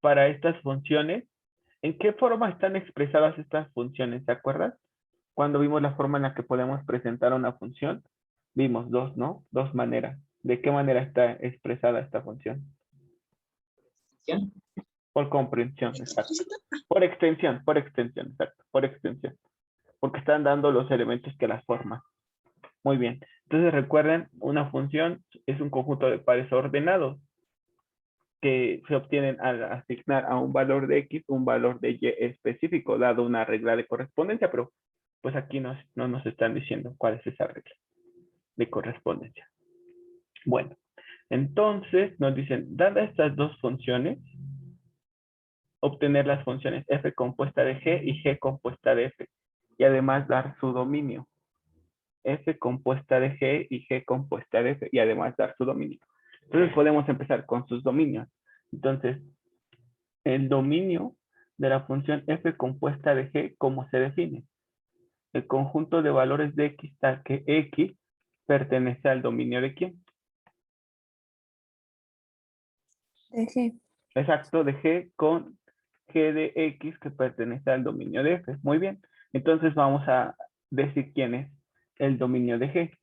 para estas funciones. ¿En qué forma están expresadas estas funciones? ¿Se acuerdan? Cuando vimos la forma en la que podemos presentar una función, vimos dos, ¿no? Dos maneras. ¿De qué manera está expresada esta función? ¿Sí? Por comprensión, exacto. Por extensión, exacto. Por extensión. Porque están dando los elementos que las forman. Muy bien. Entonces recuerden, una función es un conjunto de pares ordenados que se obtienen al asignar a un valor de X un valor de Y específico, dado una regla de correspondencia, pero pues aquí no nos están diciendo cuál es esa regla de correspondencia. Bueno, entonces nos dicen, dadas estas dos funciones, obtener las funciones f compuesta de g y g compuesta de f, y además dar su dominio. F compuesta de g y g compuesta de f, y además dar su dominio. Entonces podemos empezar con sus dominios. Entonces, el dominio de la función f compuesta de g, ¿cómo se define? El conjunto de valores de x tal que x pertenece al dominio de quién. De G. Exacto, de g con g de x que pertenece al dominio de f. Muy bien. Entonces vamos a decir quién es el dominio de g.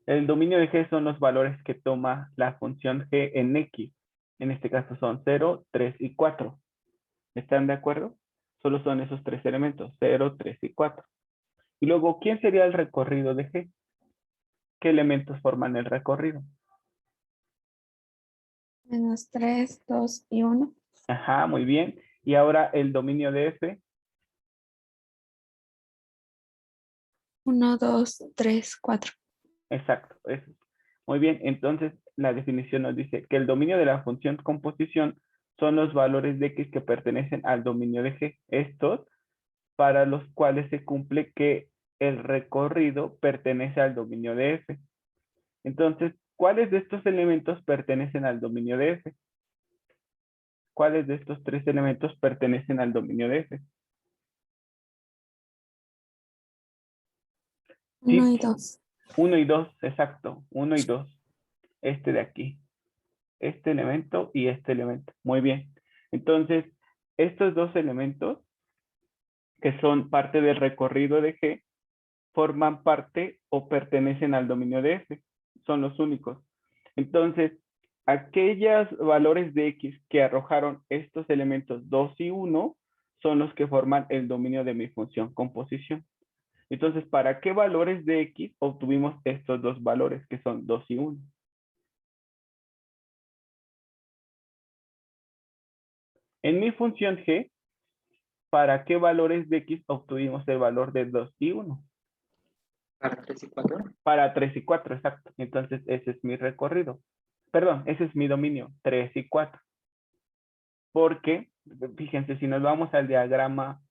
El dominio de g son los valores que toma la función g en x. En este caso son 0, 3 y 4. ¿Están de acuerdo? Solo son esos tres elementos, 0, 3 y 4. Y luego, ¿quién sería el recorrido de G? ¿Qué elementos forman el recorrido? -3, 2 y 1. Ajá, muy bien. Y ahora el dominio de F. 1, 2, 3, 4. Exacto, eso. Muy bien, entonces la definición nos dice que el dominio de la función composición son los valores de X que pertenecen al dominio de G. Estos para los cuales se cumple que el recorrido pertenece al dominio de F. Entonces, ¿cuáles de estos elementos pertenecen al dominio de F? ¿Cuáles de estos tres elementos pertenecen al dominio de F? 1 y 2. 1 y 2, exacto. 1 y 2. Este de aquí. Este elemento y este elemento. Muy bien. Entonces, estos dos elementos, que son parte del recorrido de G, forman parte o pertenecen al dominio de F. Son los únicos. Entonces, aquellos valores de X que arrojaron estos elementos 2 y 1 son los que forman el dominio de mi función composición. Entonces, ¿para qué valores de X obtuvimos estos dos valores que son 2 y 1? En mi función G, ¿para qué valores de X obtuvimos el valor de 2 y 1? Para 3 y 4. Para 3 y 4, exacto. Entonces, ese es mi recorrido. Perdón, ese es mi dominio, 3 y 4. Porque, fíjense, si nos vamos al diagrama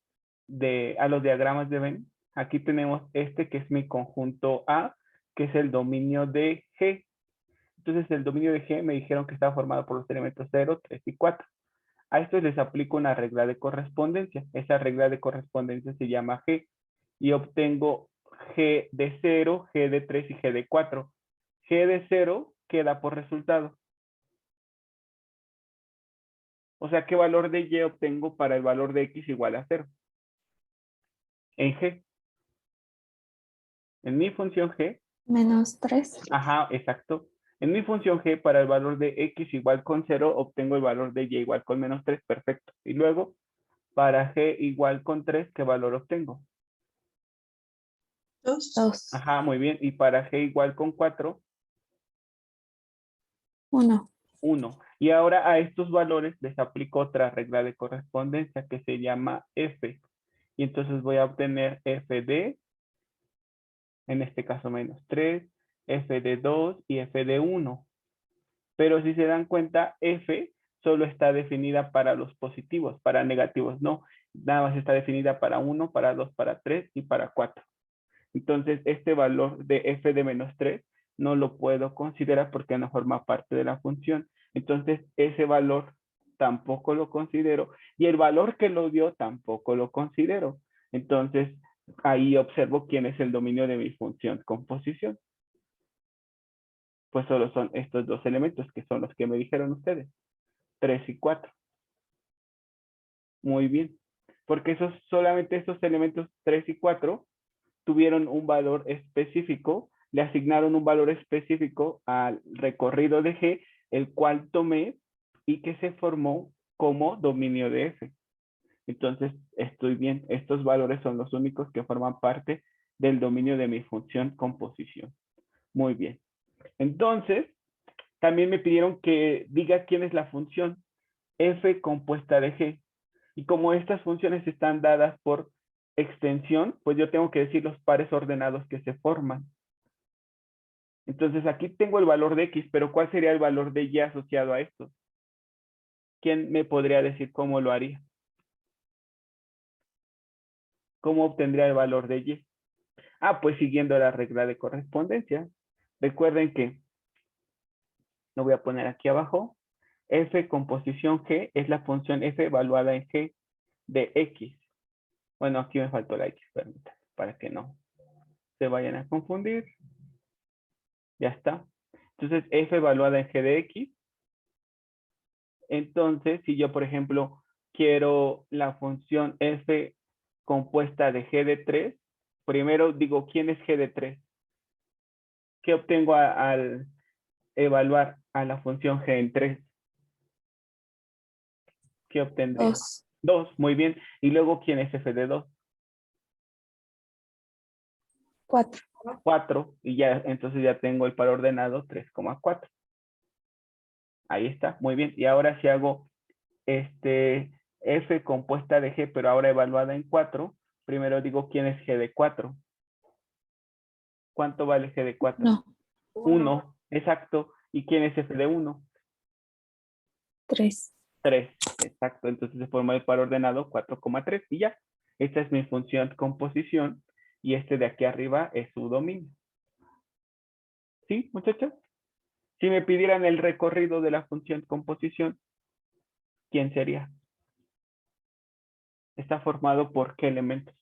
a los diagramas de Venn, aquí tenemos este que es mi conjunto A, que es el dominio de G. Entonces, el dominio de G me dijeron que estaba formado por los elementos 0, 3 y 4. A estos les aplico una regla de correspondencia. Esa regla de correspondencia se llama G y obtengo G de 0, G de 3 y G de 4. G de 0 queda por resultado. O sea, ¿qué valor de Y obtengo para el valor de X igual a 0? En G. En mi función G. -3. Ajá, exacto. En mi función G, para el valor de X igual con 0, obtengo el valor de Y igual con -3. Perfecto. Y luego, para G igual con 3, ¿qué valor obtengo? 2. Ajá, muy bien. Y para G igual con 4, 1. 1. Y ahora a estos valores les aplico otra regla de correspondencia que se llama F. Y entonces voy a obtener F de, en este caso -3, F de 2 y F de 1. Pero si se dan cuenta, F solo está definida para los positivos, para negativos no. Nada más está definida para 1, para 2, para 3 y para 4. Entonces, este valor de f de -3 no lo puedo considerar porque no forma parte de la función. Entonces, ese valor tampoco lo considero y el valor que lo dio tampoco lo considero. Entonces, ahí observo quién es el dominio de mi función composición. Pues solo son estos dos elementos que son los que me dijeron ustedes, 3 y 4. Muy bien. Porque solamente esos elementos 3 y 4 tuvieron un valor específico, le asignaron un valor específico al recorrido de G, el cual tomé y que se formó como dominio de F. Entonces, estoy bien. Estos valores son los únicos que forman parte del dominio de mi función composición. Muy bien. Entonces, también me pidieron que diga quién es la función F compuesta de G. Y como estas funciones están dadas por extensión, pues yo tengo que decir los pares ordenados que se forman. Entonces aquí tengo el valor de X, pero ¿cuál sería el valor de Y asociado a esto? ¿Quién me podría decir cómo lo haría? ¿Cómo obtendría el valor de Y? Ah, pues siguiendo la regla de correspondencia. Recuerden que, lo voy a poner aquí abajo, F composición G es la función F evaluada en G de X. Bueno, aquí me faltó la X, permítanme, para que no se vayan a confundir. Ya está. Entonces, F evaluada en G de X. Entonces, si yo, por ejemplo, quiero la función F compuesta de G de 3, primero digo, ¿quién es G de 3? ¿Qué obtengo al evaluar a la función G en 3? ¿Qué obtendré? 2. 2, muy bien. Y luego, ¿quién es F de 2? 4. 4. Y ya, entonces ya tengo el par ordenado 3,4. Ahí está, muy bien. Y ahora si hago F compuesta de G, pero ahora evaluada en 4, primero digo, ¿quién es G de 4? ¿Cuánto vale G de 4? No. 1, exacto. ¿Y quién es F de 1? 3. 3, exacto. Entonces se forma el par ordenado 4,3 y ya. Esta es mi función composición y este de aquí arriba es su dominio. ¿Sí, muchachos? Si me pidieran el recorrido de la función composición, ¿quién sería? Está formado por ¿qué elementos?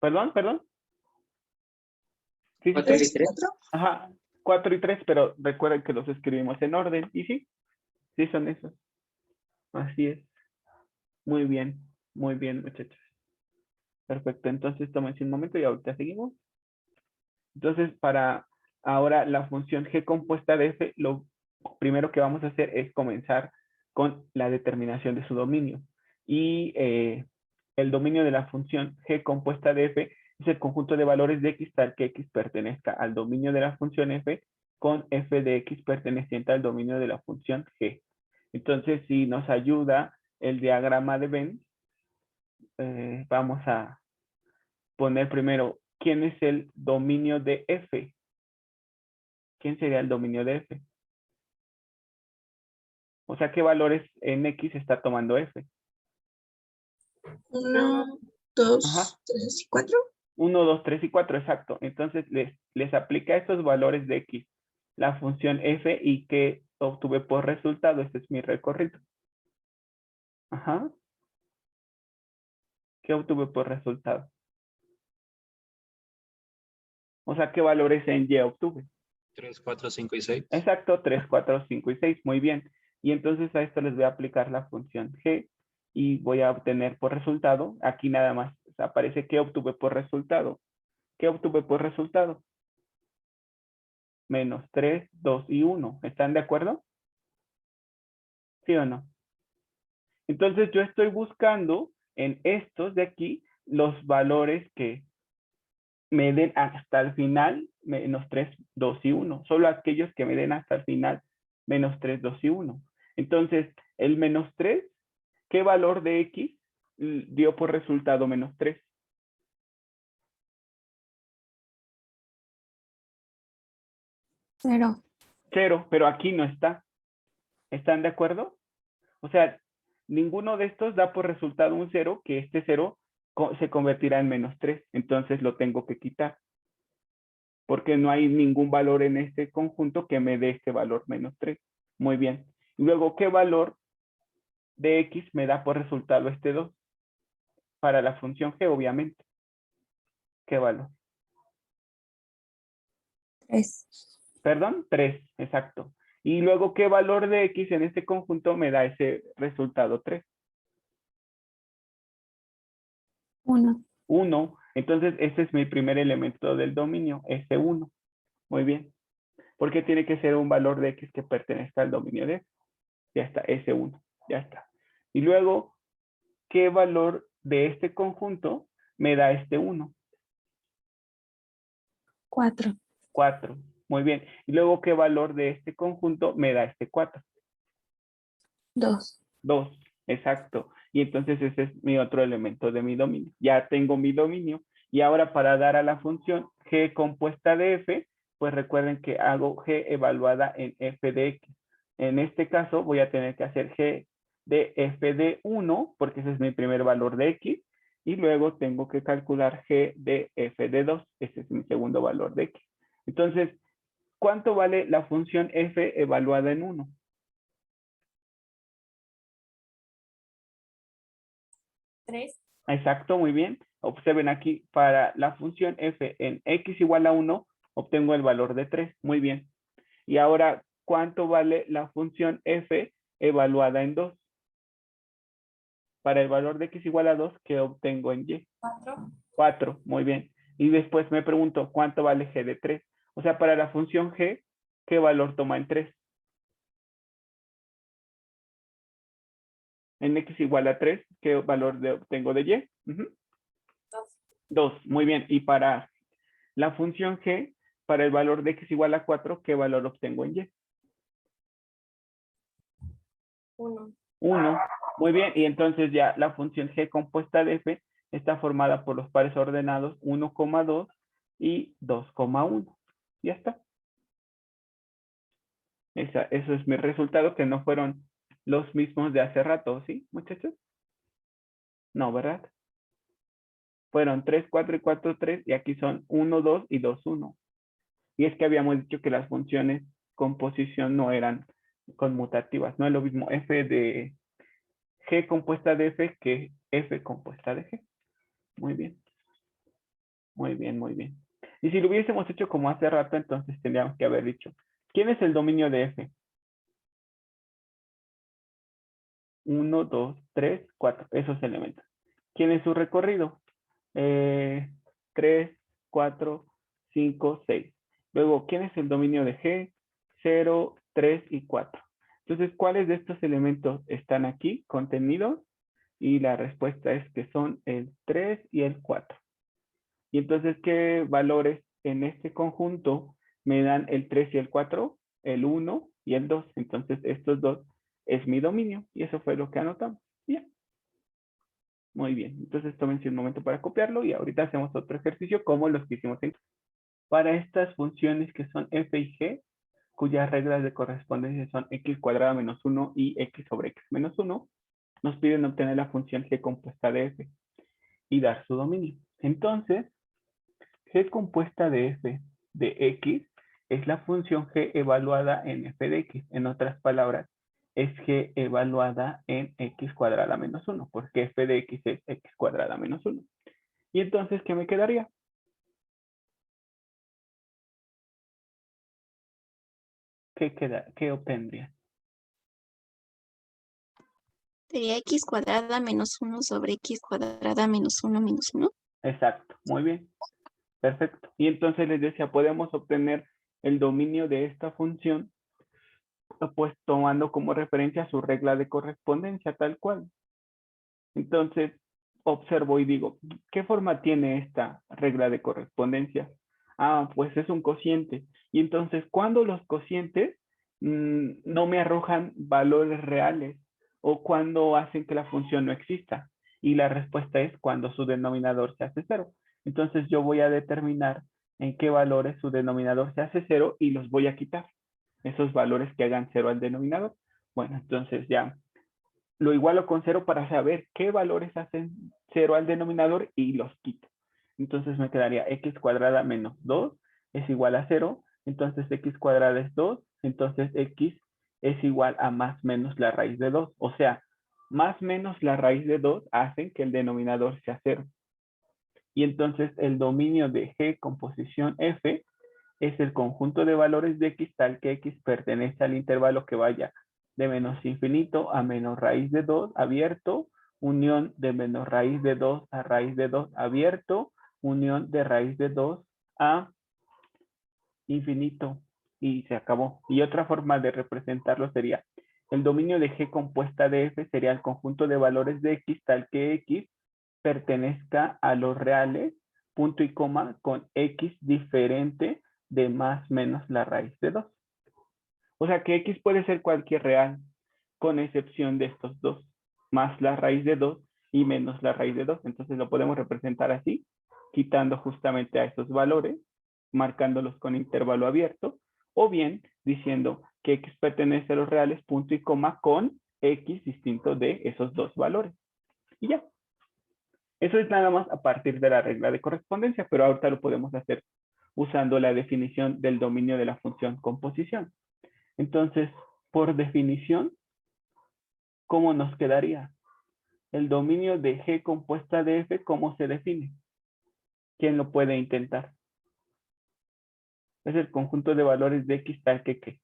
¿Perdón? ¿Perdón? Sí, sí, 4 y sí. 3. Ajá, 4 y 3, pero recuerden que los escribimos en orden. Y sí, sí son esos. Así es. Muy bien, muchachos. Perfecto, entonces tómense un momento y ahorita seguimos. Entonces, para ahora la función G compuesta de F, lo primero que vamos a hacer es comenzar con la determinación de su dominio. Y el dominio de la función G compuesta de F es el conjunto de valores de X tal que X pertenezca al dominio de la función F con F de X perteneciente al dominio de la función G. Entonces, si nos ayuda el diagrama de Venn, vamos a poner primero, ¿quién es el dominio de F? ¿Quién sería el dominio de F? O sea, ¿qué valores en X está tomando F? 1, Ajá. 2, 3 y 4. 1, 2, 3 y 4, exacto. Entonces les aplica estos valores de X, la función F, y que obtuve por resultado. Este es mi recorrido. Ajá. ¿Qué obtuve por resultado? O sea, ¿qué valores en Y obtuve? 3, 4, 5 y 6. Exacto, 3, 4, 5 y 6. Muy bien. Y entonces a esto les voy a aplicar la función G y voy a obtener por resultado, aquí nada más aparece qué obtuve por resultado. ¿Qué obtuve por resultado? Menos 3, 2 y 1. ¿Están de acuerdo? ¿Sí o no? Entonces yo estoy buscando en estos de aquí los valores que me den hasta el final menos 3, 2 y 1. Solo aquellos que me den hasta el final menos 3, 2 y 1. Entonces, el menos 3, ¿qué valor de X dio por resultado menos 3? 0. 0, pero aquí no está. ¿Están de acuerdo? O sea, ninguno de estos da por resultado un 0, que este 0 se convertirá en menos 3. Entonces lo tengo que quitar. Porque no hay ningún valor en este conjunto que me dé este valor menos 3. Muy bien. Y luego, ¿qué valor de X me da por resultado este 2? Para la función G, obviamente. ¿Qué valor? 3. Perdón, 3, exacto. Y luego, ¿qué valor de X en este conjunto me da ese resultado 3? 1. 1. Entonces, ese es mi primer elemento del dominio, ese 1. Muy bien. Porque tiene que ser un valor de X que pertenezca al dominio de X. Ya está, ese 1. Ya está. Y luego, ¿qué valor de este conjunto me da este 1? 4. 4. Muy bien. Y luego, ¿qué valor de este conjunto me da este 4? 2. 2. Exacto. Y entonces ese es mi otro elemento de mi dominio. Ya tengo mi dominio. Y ahora para dar a la función g compuesta de f, pues recuerden que hago g evaluada en f de x. En este caso voy a tener que hacer g de f de 1, porque ese es mi primer valor de x. Y luego tengo que calcular g de f de 2. Ese es mi segundo valor de x. Entonces, ¿cuánto vale la función f evaluada en 1? 3. Exacto, muy bien. Observen aquí, para la función f en x igual a 1, obtengo el valor de 3. Muy bien. Y ahora, ¿cuánto vale la función f evaluada en 2? Para el valor de x igual a 2, ¿qué obtengo en y? 4. 4, muy bien. Y después me pregunto, ¿cuánto vale g de 3? O sea, para la función g, ¿qué valor toma en 3? En x igual a 3, ¿qué valor obtengo de y? 2, muy bien. Y para la función g, para el valor de x igual a 4, ¿qué valor obtengo en y? 1. 1. Muy bien, y entonces ya la función g compuesta de f está formada por los pares ordenados 1,2 y 2,1. Ya está. Eso es mi resultado, que no fueron los mismos de hace rato, ¿sí, muchachos? No, ¿verdad? Fueron 3, 4 y 4, 3, y aquí son 1, 2 y 2, 1. Y es que habíamos dicho que las funciones composición no eran conmutativas, no es lo mismo f de g compuesta de f que f compuesta de g. Muy bien, muy bien, muy bien. Y si lo hubiésemos hecho como hace rato, entonces tendríamos que haber dicho, ¿quién es el dominio de f? 1, 2, 3, 4, esos elementos. ¿Quién es su recorrido? 3, 4, 5, 6. Luego, ¿quién es el dominio de G? 0, 3 y 4. Entonces, ¿cuáles de estos elementos están aquí contenidos? Y la respuesta es que son el 3 y el 4. Y entonces, ¿qué valores en este conjunto me dan el 3 y el 4? El 1 y el 2. Entonces, estos dos es mi dominio. Y eso fue lo que anotamos. Bien. Muy bien. Entonces, tómense un momento para copiarlo y ahorita hacemos otro ejercicio como los que hicimos en... Para estas funciones que son f y g, cuyas reglas de correspondencia son x cuadrada menos 1 y x sobre x menos 1, nos piden obtener la función g compuesta de f y dar su dominio. Entonces, g compuesta de f de x es la función g evaluada en f de x. En otras palabras, es g evaluada en x cuadrada menos 1, porque f de x es x cuadrada menos 1. Y entonces, ¿qué me quedaría? ¿Qué obtendría? Sería x cuadrada menos 1 sobre x cuadrada menos 1 menos 1. Exacto, muy bien. Perfecto. Y entonces les decía, podemos obtener el dominio de esta función, pues tomando como referencia su regla de correspondencia, tal cual. Entonces, observo y digo, ¿qué forma tiene esta regla de correspondencia? Ah, pues es un cociente. Y entonces, cuando los cocientes no me arrojan valores reales o cuando hacen que la función no exista? Y la respuesta es cuando su denominador se hace 0. Entonces, yo voy a determinar en qué valores su denominador se hace 0 y los voy a quitar. Esos valores que hagan 0 al denominador. Bueno, entonces ya lo igualo con 0 para saber qué valores hacen 0 al denominador y los quito. Entonces me quedaría x cuadrada menos 2 es igual a 0. Entonces x cuadrada es 2. Entonces x es igual a más menos la raíz de 2. O sea, más menos la raíz de 2 hacen que el denominador sea 0. Y entonces el dominio de g composición f es el conjunto de valores de x tal que x pertenece al intervalo que vaya de menos infinito a menos raíz de 2 abierto, unión de menos raíz de 2 a raíz de 2 abierto, unión de raíz de 2 a infinito y se acabó. Y otra forma de representarlo sería el dominio de G compuesta de F sería el conjunto de valores de X tal que X pertenezca a los reales, punto y coma, con X diferente de más menos la raíz de 2. O sea que X puede ser cualquier real, con excepción de estos dos, más la raíz de 2 y menos la raíz de 2. Entonces lo podemos representar así, quitando justamente a esos valores, marcándolos con intervalo abierto, o bien diciendo que X pertenece a los reales, punto y coma, con X distinto de esos dos valores. Y ya. Eso es nada más a partir de la regla de correspondencia, pero ahorita lo podemos hacer usando la definición del dominio de la función composición. Entonces, por definición, ¿cómo nos quedaría? El dominio de G compuesta de F, ¿cómo se define? ¿Quién lo puede intentar? Es el conjunto de valores de X tal que ¿qué?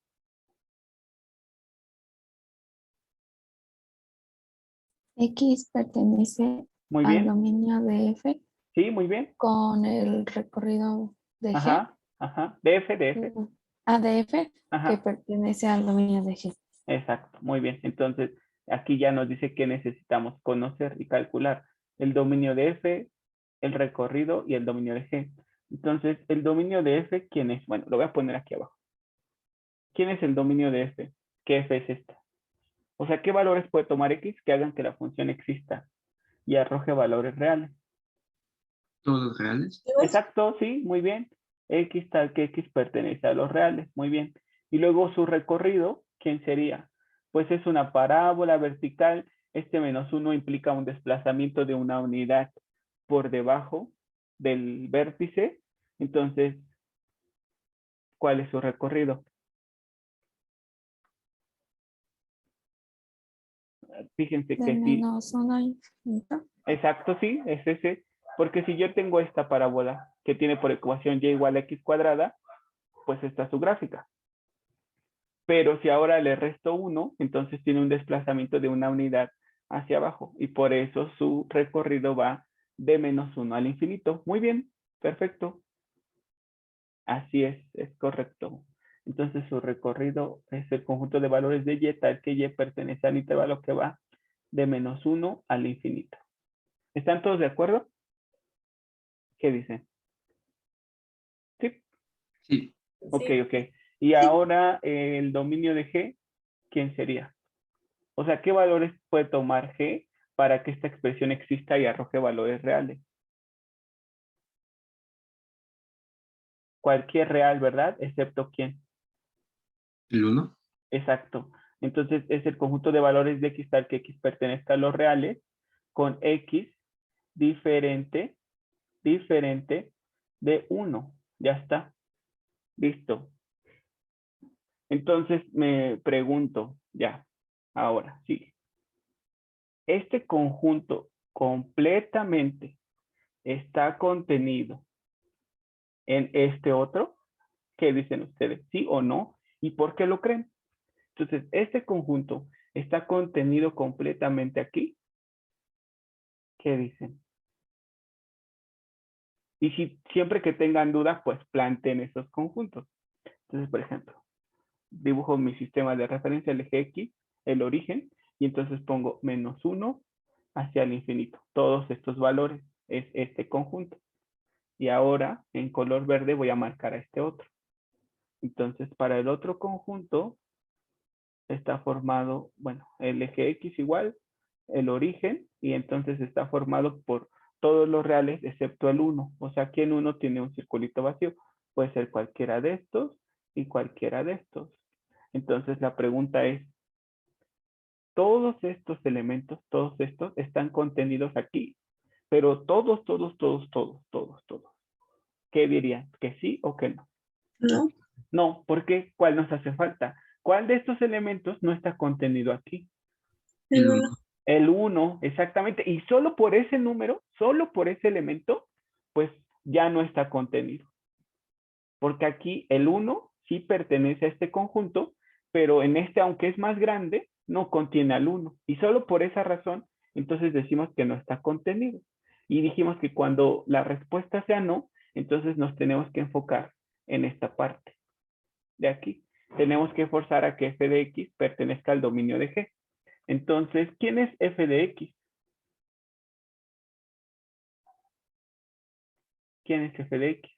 X pertenece Muy al bien. dominio de F Sí, muy bien. con el recorrido de G. Ajá, ajá. De F. De F que Ajá. pertenece al dominio de G. Exacto, muy bien. Entonces, aquí ya nos dice que necesitamos conocer y calcular el dominio de F, el recorrido y el dominio de G. Entonces, el dominio de F, ¿quién es? Bueno, lo voy a poner aquí abajo. ¿Quién es el dominio de F? ¿Qué F es esta? O sea, ¿qué valores puede tomar X que hagan que la función exista y arroje valores reales? ¿Todos los reales? Exacto, sí, muy bien. X tal que X pertenece a los reales, muy bien. Y luego su recorrido, ¿quién sería? Pues es una parábola vertical. Este -1 implica un desplazamiento de una unidad por debajo del vértice. Entonces, ¿cuál es su recorrido? Fíjense De que sí. menos 1 infinito. Exacto, sí, es ese. Porque si yo tengo esta parábola que tiene por ecuación y igual a x cuadrada, pues esta es su gráfica. Pero si ahora le resto 1, entonces tiene un desplazamiento de una unidad hacia abajo. Y por eso su recorrido va de -1 al infinito. Muy bien, perfecto. Así es correcto. Entonces su recorrido es el conjunto de valores de y tal que y pertenece al intervalo que va de -1 al infinito. ¿Están todos de acuerdo? ¿Qué dicen? Sí. Sí. Ok. Y ahora el dominio de G, ¿quién sería? O sea, ¿qué valores puede tomar G para que esta expresión exista y arroje valores reales? Cualquier real, ¿verdad? Excepto ¿quién? ¿El 1? Exacto. Entonces es el conjunto de valores de X tal que X pertenezca a los reales con X diferente de 1. Ya está. Listo. Entonces me pregunto, ya, ahora sí. Este conjunto completamente está contenido en este otro. ¿Qué dicen ustedes? ¿Sí o no? ¿Y por qué lo creen? Entonces, este conjunto está contenido completamente aquí. ¿Qué dicen? Y si siempre que tengan dudas, pues planteen esos conjuntos. Entonces, por ejemplo, dibujo mi sistema de referencia, el eje X, el origen, y entonces pongo -1 hacia el infinito. Todos estos valores es este conjunto. Y ahora, en color verde, voy a marcar a este otro. Entonces, para el otro conjunto, está formado, bueno, el eje X igual, el origen, y entonces está formado por todos los reales excepto el 1. O sea, aquí en 1 tiene un circulito vacío. Puede ser cualquiera de estos y cualquiera de estos. Entonces la pregunta es, todos estos elementos, todos estos están contenidos aquí, pero todos. ¿Qué dirían? ¿Que sí o que no? No. No, ¿por qué? ¿Cuál nos hace falta? ¿Cuál de estos elementos no está contenido aquí? El 1. El 1, exactamente. Y solo por ese número, solo por ese elemento, pues ya no está contenido. porque aquí el 1 sí pertenece a este conjunto, pero en este, aunque es más grande, no contiene al 1. Y solo por esa razón, entonces decimos que no está contenido. Y dijimos que cuando la respuesta sea no, entonces nos tenemos que enfocar en esta parte de aquí. Tenemos que forzar a que f de x pertenezca al dominio de G. Entonces, ¿quién es f de x? ¿Quién es f de x?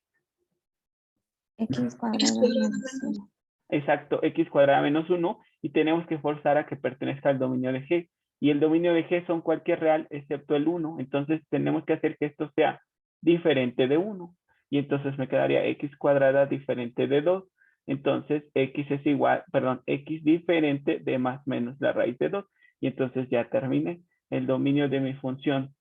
X cuadrada menos 1. Exacto, x cuadrada menos 1, y tenemos que forzar a que pertenezca al dominio de G. Y el dominio de G son cualquier real excepto el 1. Entonces tenemos que hacer que esto sea diferente de 1. Y entonces me quedaría x cuadrada diferente de 2. Entonces x es igual, perdón, x diferente de más menos la raíz de 2. Y entonces ya terminé. El dominio de mi función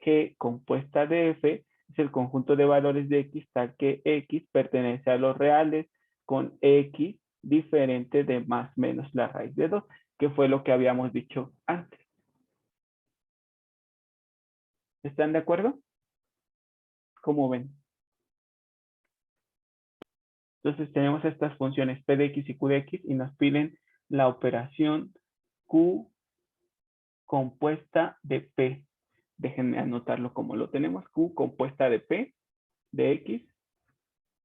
G compuesta de f es el conjunto de valores de x tal que x pertenece a los reales con x diferente de más menos la raíz de 2, que fue lo que habíamos dicho antes. ¿Están de acuerdo? ¿Cómo ven? Entonces tenemos estas funciones p de x y q de x y nos piden la operación q compuesta de p. Déjenme anotarlo como lo tenemos. Q compuesta de p de x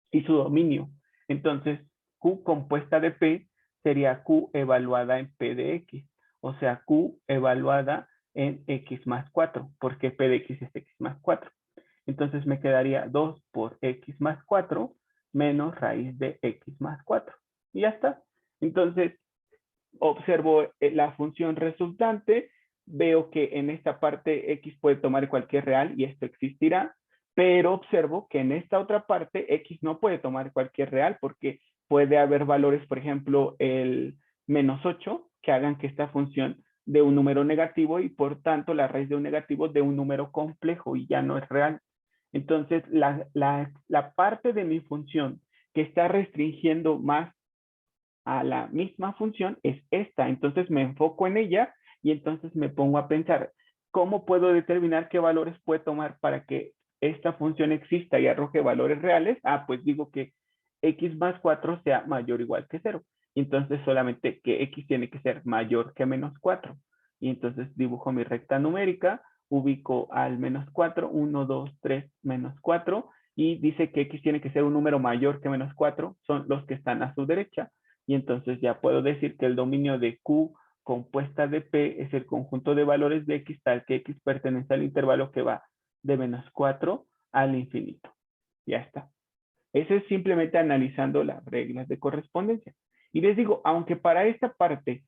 y su dominio. Entonces, Q compuesta de P sería Q evaluada en P de X. O sea, Q evaluada en X más 4, porque P de X es X más 4. Entonces me quedaría 2 por X más 4 menos raíz de X más 4. Y ya está. Entonces, observo la función resultante, veo que en esta parte X puede tomar cualquier real y esto existirá, pero observo que en esta otra parte X no puede tomar cualquier real porque puede haber valores, por ejemplo, el menos 8, que hagan que esta función de un número negativo y por tanto la raíz de un negativo de un número complejo y ya no es real. Entonces, la parte de mi función que está restringiendo más a la misma función es esta. Entonces me enfoco en ella y entonces me pongo a pensar, ¿cómo puedo determinar qué valores puede tomar para que esta función exista y arroje valores reales? Ah, pues digo que x más 4 sea mayor o igual que 0. Y entonces solamente que x tiene que ser mayor que menos 4. Y entonces dibujo mi recta numérica, ubico al menos 4, 1, 2, 3, menos 4, y dice que x tiene que ser un número mayor que menos 4, son los que están a su derecha. Y entonces ya puedo decir que el dominio de Q compuesta de P es el conjunto de valores de X tal que X pertenece al intervalo que va de menos 4 al infinito. Ya está. Eso es simplemente analizando las reglas de correspondencia. Y les digo, aunque para esta parte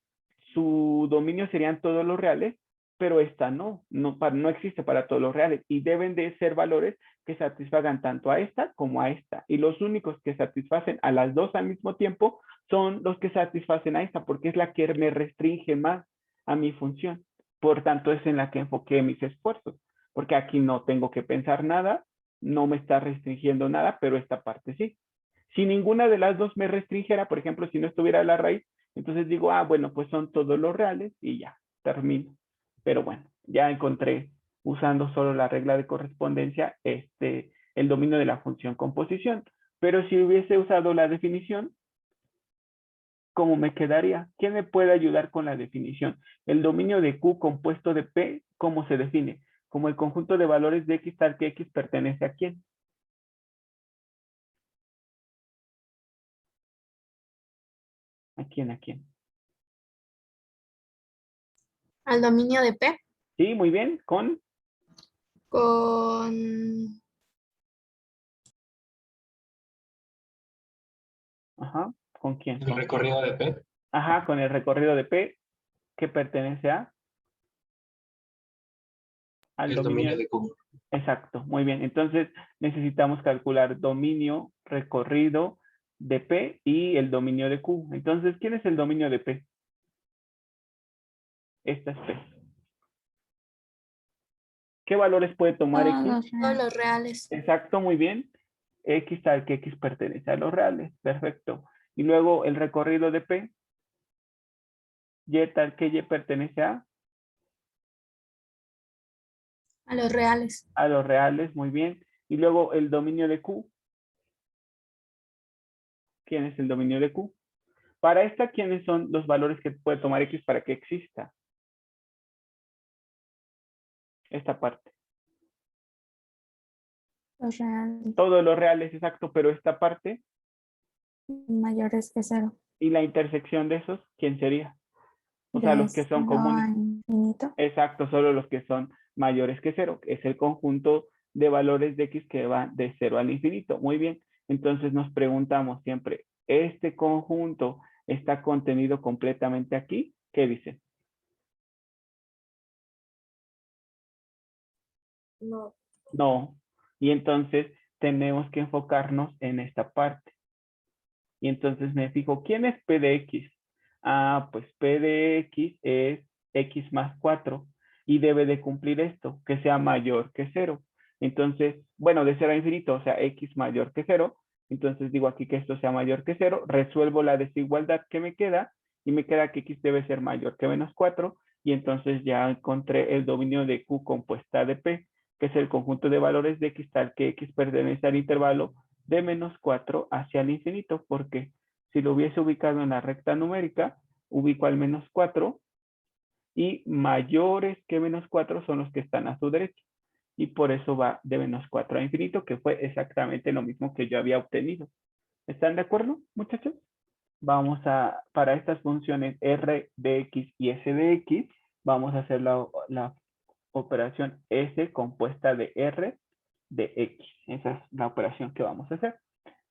su dominio serían todos los reales, pero esta no existe para todos los reales y deben de ser valores que satisfagan tanto a esta como a esta. Y los únicos que satisfacen a las dos al mismo tiempo son los que satisfacen a esta, porque es la que me restringe más a mi función. Por tanto, es en la que enfoqué mis esfuerzos, porque aquí no tengo que pensar nada, no me está restringiendo nada, pero esta parte sí. Si ninguna de las dos me restringiera, por ejemplo, si no estuviera la raíz, entonces digo, ah, bueno, pues son todos los reales y ya, termino. Pero bueno, ya encontré, usando solo la regla de correspondencia, el dominio de la función composición. Pero si hubiese usado la definición, ¿cómo me quedaría? ¿Quién me puede ayudar con la definición? El dominio de Q compuesto de P, ¿cómo se define? Como el conjunto de valores de X tal que X pertenece a quién. ¿A quién? ¿A quién? Al dominio de P Sí, muy bien. Con con ajá, ¿con quién? El recorrido de P. Ajá, con el recorrido de P que pertenece al El dominio dominio. de Q. Exacto, muy bien. Entonces necesitamos calcular dominio, recorrido de P y el dominio de Q. Entonces, ¿quién es el dominio de P? Esta es P. ¿Qué valores puede tomar X? todos los reales. Exacto, muy bien. X tal que X pertenece a los reales. Perfecto. Y luego el recorrido de P. Y tal que Y pertenece A los reales. a los reales. Muy bien. Y luego el dominio de Q. ¿Quién es el dominio de Q? Para esta, ¿quiénes son los valores que puede tomar X para que exista? Esta parte. Los reales Todos los reales, exacto, pero esta parte mayores que 0. y la intersección de esos, ¿quién sería? O sea, De los que son 0 comunes. a infinito. Exacto, solo los que son mayores que 0. Es el conjunto de valores de X que van de 0 al infinito. Muy bien. Entonces nos preguntamos siempre, ¿este conjunto está contenido completamente aquí? ¿Qué dice? No. No. Y entonces tenemos que enfocarnos en esta parte. Y entonces me fijo, ¿quién es P de X? Ah, pues P de X es X más 4 y debe de cumplir esto, que sea mayor que 0. Entonces, bueno, de 0 a infinito, o sea, X mayor que 0. Entonces digo aquí que esto sea mayor que 0, resuelvo la desigualdad que me queda y me queda que X debe ser mayor que menos 4 y entonces ya encontré el dominio de Q compuesta de P, que es el conjunto de valores de X tal que X pertenece al intervalo de menos 4 hacia el infinito, porque si lo hubiese ubicado en la recta numérica, ubico al menos 4 y mayores que menos 4 son los que están a su derecha. Y por eso va de menos 4 a infinito, que fue exactamente lo mismo que yo había obtenido. ¿Están de acuerdo, muchachos? Vamos a, para estas funciones R de X y S de X, vamos a hacer la operación S compuesta de R de X. Esa es la operación que vamos a hacer.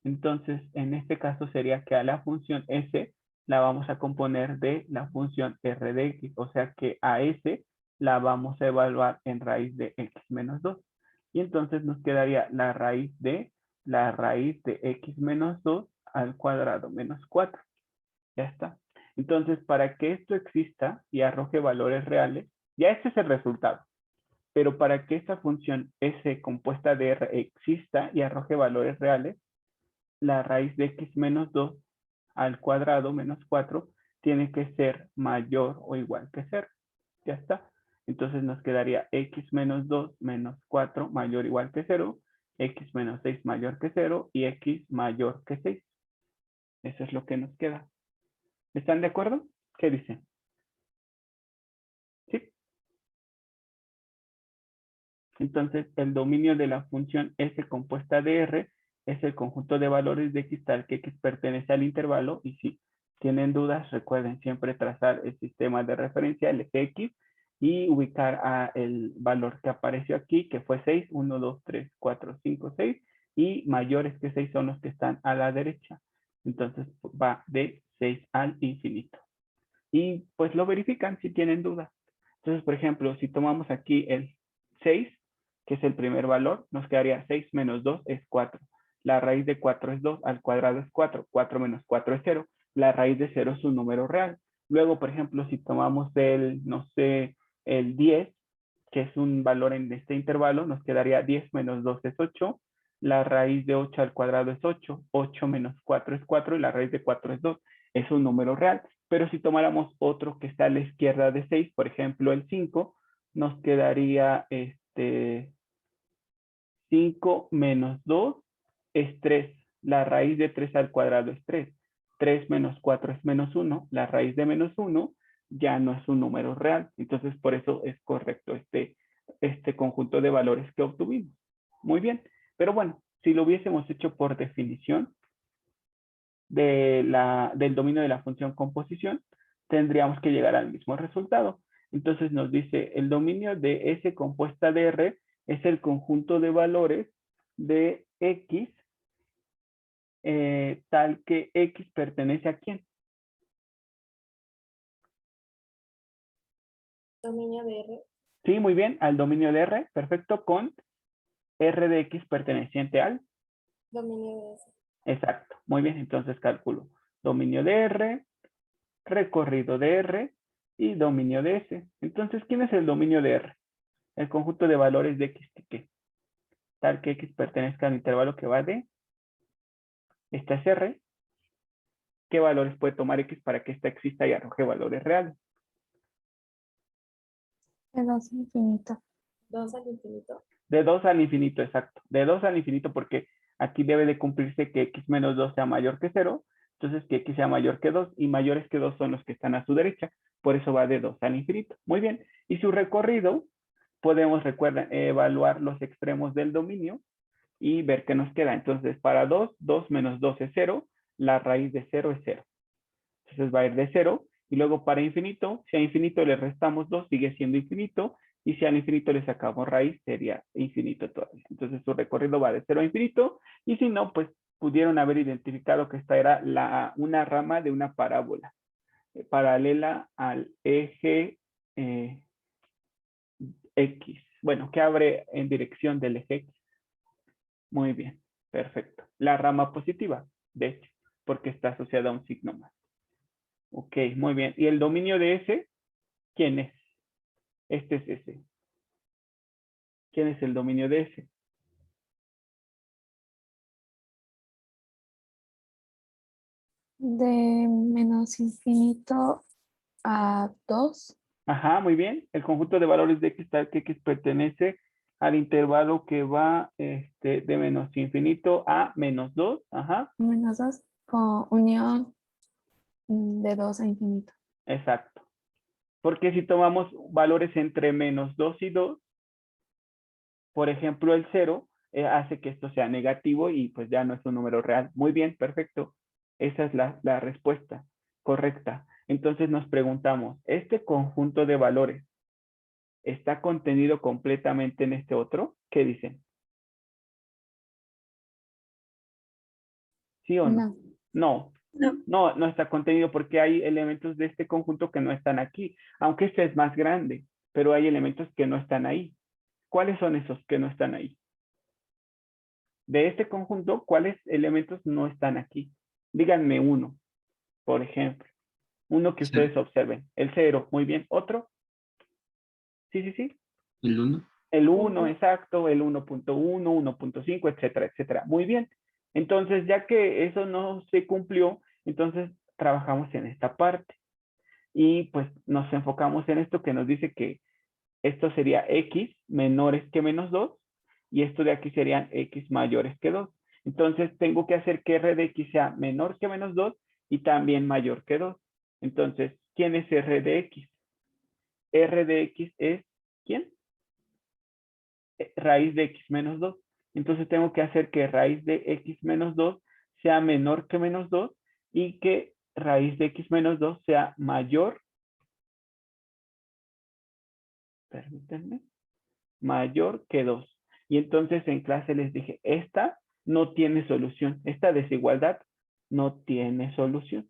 Entonces, en este caso sería que a la función S la vamos a componer de la función R de X. O sea que a S la vamos a evaluar en raíz de X menos 2. Y entonces nos quedaría la raíz de X menos 2 al cuadrado menos 4. Ya está. Entonces, para que esto exista y arroje valores reales, ya este es el resultado. Pero para que esta función S compuesta de R exista y arroje valores reales, la raíz de X menos 2 al cuadrado menos 4 tiene que ser mayor o igual que 0. Ya está. Entonces nos quedaría X menos 2 menos 4 mayor o igual que 0, X menos 6 mayor que 0 y X mayor que 6. Eso es lo que nos queda. ¿Están de acuerdo? ¿Qué dicen? ¿Sí? Entonces, el dominio de la función S compuesta de R es el conjunto de valores de X tal que X pertenece al intervalo. Y si tienen dudas, recuerden siempre trazar el sistema de referencia, el Fx, y ubicar el valor que apareció aquí, que fue 6, 1, 2, 3, 4, 5, 6, y mayores que 6 son los que están a la derecha. Entonces, va de 6 al infinito. Y pues lo verifican si tienen dudas. Entonces, por ejemplo, si tomamos aquí el 6, que es el primer valor, nos quedaría 6 menos 2 es 4. La raíz de 4 es 2, al cuadrado es 4. 4 menos 4 es 0. La raíz de 0 es un número real. Luego, por ejemplo, si tomamos el, no sé, el 10, que es un valor en este intervalo, nos quedaría 10 menos 2 es 8. La raíz de 8 al cuadrado es 8. 8 menos 4 es 4 y la raíz de 4 es 2. Es un número real. Pero si tomáramos otro que está a la izquierda de 6, por ejemplo, el 5, nos quedaría 5 menos 2 es 3. La raíz de 3 al cuadrado es 3. 3 menos 4 es menos 1. La raíz de menos 1 ya no es un número real. Entonces, por eso es correcto este conjunto de valores que obtuvimos. Muy bien. Pero bueno, si lo hubiésemos hecho por definición del dominio de la función composición, tendríamos que llegar al mismo resultado. Entonces nos dice, el dominio de S compuesta de R es el conjunto de valores de X tal que X pertenece a quién. Dominio de R. Sí, muy bien, al dominio de R, perfecto, con R de X perteneciente al. Dominio de S. Exacto, muy bien, entonces calculo dominio de R, recorrido de R y dominio de S. Entonces, ¿quién es el dominio de R? El conjunto de valores de X que tal que X pertenezca al intervalo que va de, esta es R, ¿qué valores puede tomar X para que esta exista y arroje valores reales? De 2 infinito. 2 al infinito. De 2 al infinito, exacto. De 2 al infinito porque Aquí debe de cumplirse que x menos 2 sea mayor que 0, entonces que x sea mayor que 2 y mayores que 2 son los que están a su derecha, por eso va de 2 al infinito. Muy bien, y su recorrido, podemos, recuerden, evaluar los extremos del dominio y ver qué nos queda. Entonces, para 2, 2 menos 2 es 0, la raíz de 0 es 0. Entonces va a ir de 0, y luego para infinito, si a infinito le restamos 2, sigue siendo infinito, y si al infinito le sacamos raíz, sería infinito todavía. Entonces su recorrido va de 0 a infinito, y si no, pues pudieron haber identificado que esta era una rama de una parábola, paralela al eje X. Bueno, que abre en dirección del eje X. Muy bien, perfecto. La rama positiva, de hecho, porque está asociada a un signo más. Ok, muy bien. ¿Y el dominio de S? ¿Quién es? Este es S. ¿Quién es el dominio de S? De menos infinito a 2. Ajá, muy bien. El conjunto de valores de X tal que X pertenece al intervalo que va de menos infinito a menos 2. Ajá, Menos 2 con unión de 2 a infinito. exacto. Porque si tomamos valores entre menos 2 y 2, por ejemplo, el 0 hace que esto sea negativo y pues ya no es un número real. Muy bien, perfecto. Esa es la respuesta correcta. Entonces nos preguntamos, ¿este conjunto de valores está contenido completamente en este otro? ¿Qué dicen? ¿Sí o no? No. No está contenido porque hay elementos de este conjunto que no están aquí. Aunque este es más grande, pero hay elementos que no están ahí. ¿Cuáles son esos que no están ahí? De este conjunto, ¿cuáles elementos no están aquí? Díganme uno, por ejemplo. Uno que Cero. ustedes observen. El 0, muy bien. ¿Otro? Sí. El 1. El 1, exacto. El 1.1, 1.5, etcétera, etcétera. Muy bien. Entonces, ya que eso no se cumplió, entonces trabajamos en esta parte. Y pues nos enfocamos en esto que nos dice que esto sería x menores que menos 2 y esto de aquí serían x mayores que 2. Entonces tengo que hacer que r de x sea menor que menos 2 y también mayor que 2. Entonces, ¿quién es r de x? R de x es, ¿quién? Raíz de x menos 2. Entonces tengo que hacer que raíz de x menos 2 sea menor que menos 2 y que raíz de x menos 2 sea mayor, permítanme, mayor que 2. Y entonces en clase les dije, esta no tiene solución, esta desigualdad no tiene solución.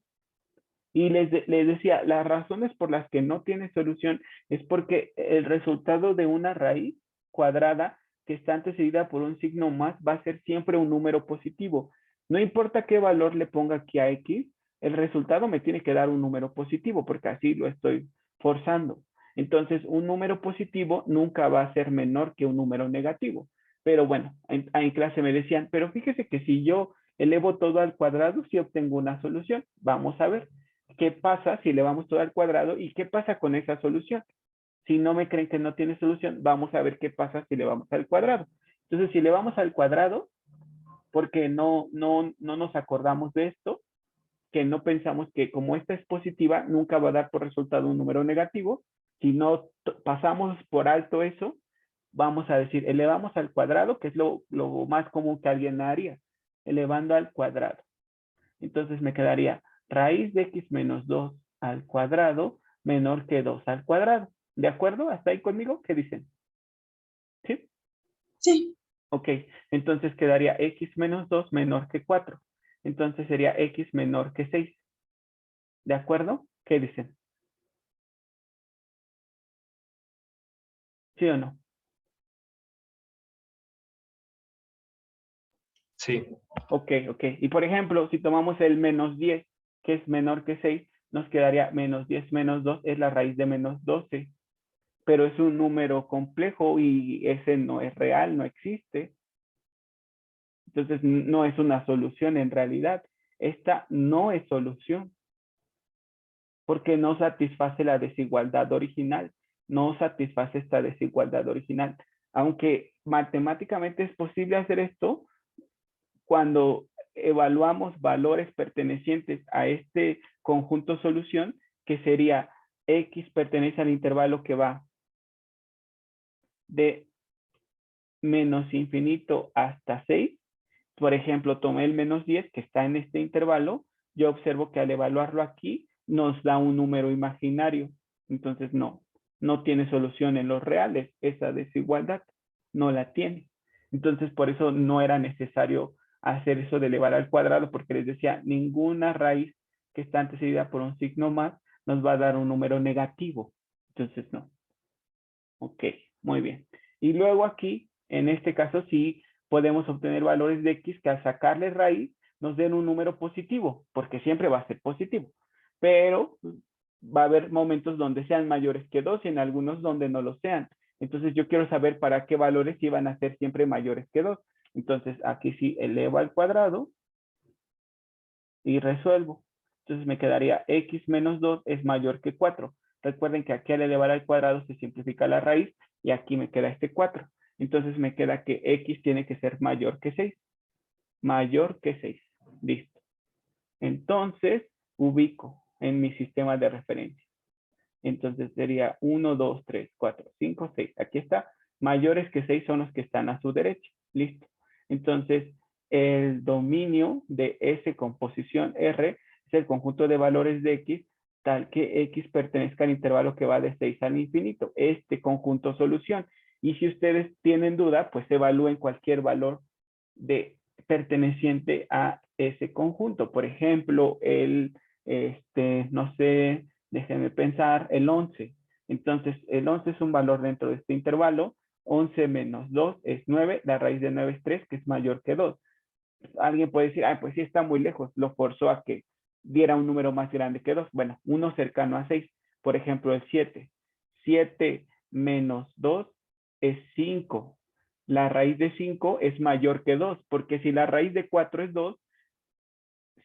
Y les decía, las razones por las que no tiene solución es porque el resultado de una raíz cuadrada que está antecedida por un signo más va a ser siempre un número positivo. No importa qué valor le ponga aquí a x, el resultado me tiene que dar un número positivo porque así lo estoy forzando. Entonces, un número positivo nunca va a ser menor que un número negativo. Pero bueno, en clase me decían, pero fíjese que si yo elevo todo al cuadrado, sí obtengo una solución. Vamos a ver qué pasa si elevamos todo al cuadrado y qué pasa con esa solución. Si no me creen que no tiene solución, vamos a ver qué pasa si elevamos al cuadrado. Entonces, si elevamos al cuadrado, porque no nos acordamos de esto, que no pensamos que como esta es positiva, nunca va a dar por resultado un número negativo. Si no pasamos por alto eso, vamos a decir, elevamos al cuadrado, que es lo más común que alguien haría, elevando al cuadrado. Entonces me quedaría raíz de x menos 2 al cuadrado menor que 2 al cuadrado. ¿De acuerdo? ¿Hasta ahí conmigo? ¿Qué dicen? ¿Sí? Sí. Ok, entonces quedaría x menos 2 menor que 4. Entonces sería x menor que 6. ¿De acuerdo? ¿Qué dicen? ¿Sí o no? Sí. Ok. Y por ejemplo, si tomamos el menos 10, que es menor que 6, nos quedaría menos 10 menos 2 es la raíz de menos 12. Pero es un número complejo y ese no es real, no existe. Entonces no es una solución en realidad. Esta no es solución porque no satisface la desigualdad original. No satisface esta desigualdad original. Aunque matemáticamente es posible hacer esto, cuando evaluamos valores pertenecientes a este conjunto solución, que sería X pertenece al intervalo que va de menos infinito hasta 6. Por ejemplo, tomé el menos 10 que está en este intervalo. Yo observo que al evaluarlo aquí nos da un número imaginario. Entonces no tiene solución en los reales. Esa desigualdad no la tiene. Entonces por eso no era necesario hacer eso de elevar al cuadrado, porque les decía, ninguna raíz que está antecedida por un signo más nos va a dar un número negativo. Entonces no. Ok, muy bien. Y luego aquí, en este caso sí, podemos obtener valores de X que al sacarle raíz nos den un número positivo, porque siempre va a ser positivo. Pero va a haber momentos donde sean mayores que 2 y en algunos donde no lo sean. Entonces yo quiero saber para qué valores iban a ser siempre mayores que 2. Entonces aquí sí elevo al cuadrado y resuelvo. Entonces me quedaría X menos 2 es mayor que 4. Recuerden que aquí al elevar al cuadrado se simplifica la raíz y aquí me queda este 4. Entonces me queda que X tiene que ser mayor que 6. Mayor que 6. Listo. Entonces ubico en mi sistema de referencia. Entonces sería 1, 2, 3, 4, 5, 6. Aquí está. Mayores que 6 son los que están a su derecha. Listo. Entonces el dominio de S con posición R es el conjunto de valores de X tal que X pertenezca al intervalo que va de 6 al infinito. Este conjunto solución. Y si ustedes tienen duda, pues evalúen cualquier valor perteneciente a ese conjunto. Por ejemplo, no sé, déjenme pensar, el 11. Entonces, el 11 es un valor dentro de este intervalo. 11 menos 2 es 9. La raíz de 9 es 3, que es mayor que 2. Alguien puede decir, pues sí está muy lejos. Lo forzó a que diera un número más grande que 2. Bueno, uno cercano a 6. Por ejemplo, el 7. 7 menos 2 es 5. La raíz de 5 es mayor que 2, porque si la raíz de 4 es 2,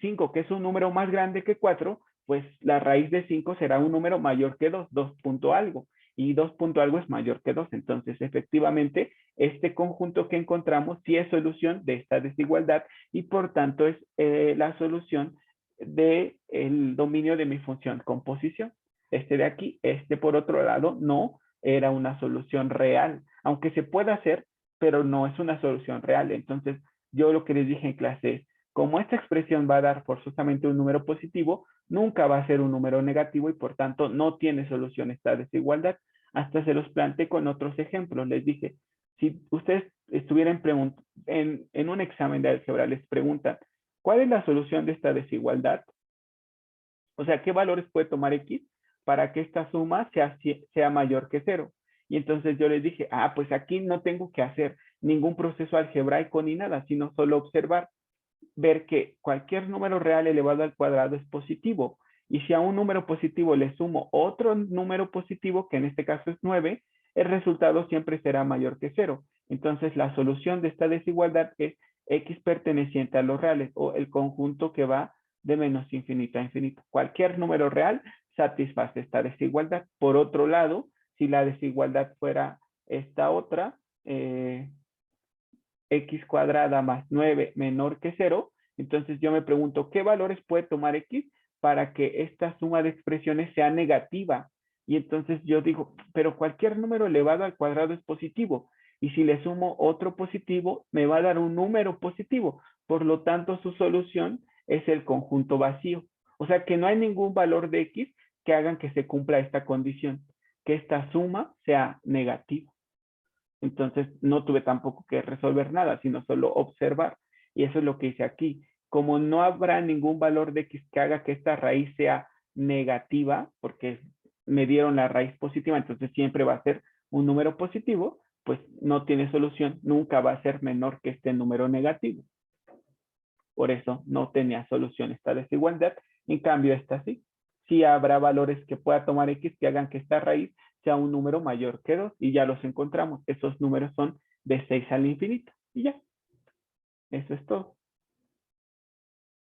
5, que es un número más grande que 4, pues la raíz de 5 será un número mayor que 2, 2 punto algo. Y 2 punto algo es mayor que 2. Entonces, efectivamente, este conjunto que encontramos sí es solución de esta desigualdad y por tanto es la solución del dominio de mi función composición. Este de aquí, por otro lado, no era una solución real, aunque se puede hacer, pero no es una solución real. Entonces, yo lo que les dije en clase es, como esta expresión va a dar forzosamente un número positivo, nunca va a ser un número negativo y por tanto no tiene solución esta desigualdad. Hasta se los planteé con otros ejemplos. Les dije, si ustedes estuvieran en un examen de álgebra, les preguntan, ¿cuál es la solución de esta desigualdad? O sea, ¿qué valores puede tomar X para que esta suma sea mayor que 0? Y entonces yo les dije, pues aquí no tengo que hacer ningún proceso algebraico ni nada, sino solo observar, ver que cualquier número real elevado al cuadrado es positivo. Y si a un número positivo le sumo otro número positivo, que en este caso es 9, el resultado siempre será mayor que 0. Entonces la solución de esta desigualdad es X perteneciente a los reales o el conjunto que va de menos infinito a infinito. Cualquier número real satisface esta desigualdad. Por otro lado, si la desigualdad fuera esta otra, X cuadrada más 9 menor que 0, entonces yo me pregunto, ¿qué valores puede tomar X para que esta suma de expresiones sea negativa? Y entonces yo digo, pero cualquier número elevado al cuadrado es positivo. Y si le sumo otro positivo, me va a dar un número positivo. Por lo tanto, su solución es el conjunto vacío. O sea que no hay ningún valor de X que hagan que se cumpla esta condición, que esta suma sea negativa. Entonces no tuve tampoco que resolver nada, sino solo observar. Y eso es lo que hice aquí. Como no habrá ningún valor de X que haga que esta raíz sea negativa, porque me dieron la raíz positiva, entonces siempre va a ser un número positivo, pues no tiene solución, nunca va a ser menor que este número negativo. Por eso no tenía solución esta desigualdad. En cambio, esta sí. Sí habrá valores que pueda tomar X que hagan que esta raíz sea un número mayor que 2 y ya los encontramos. Esos números son de 6 al infinito y ya. Eso es todo.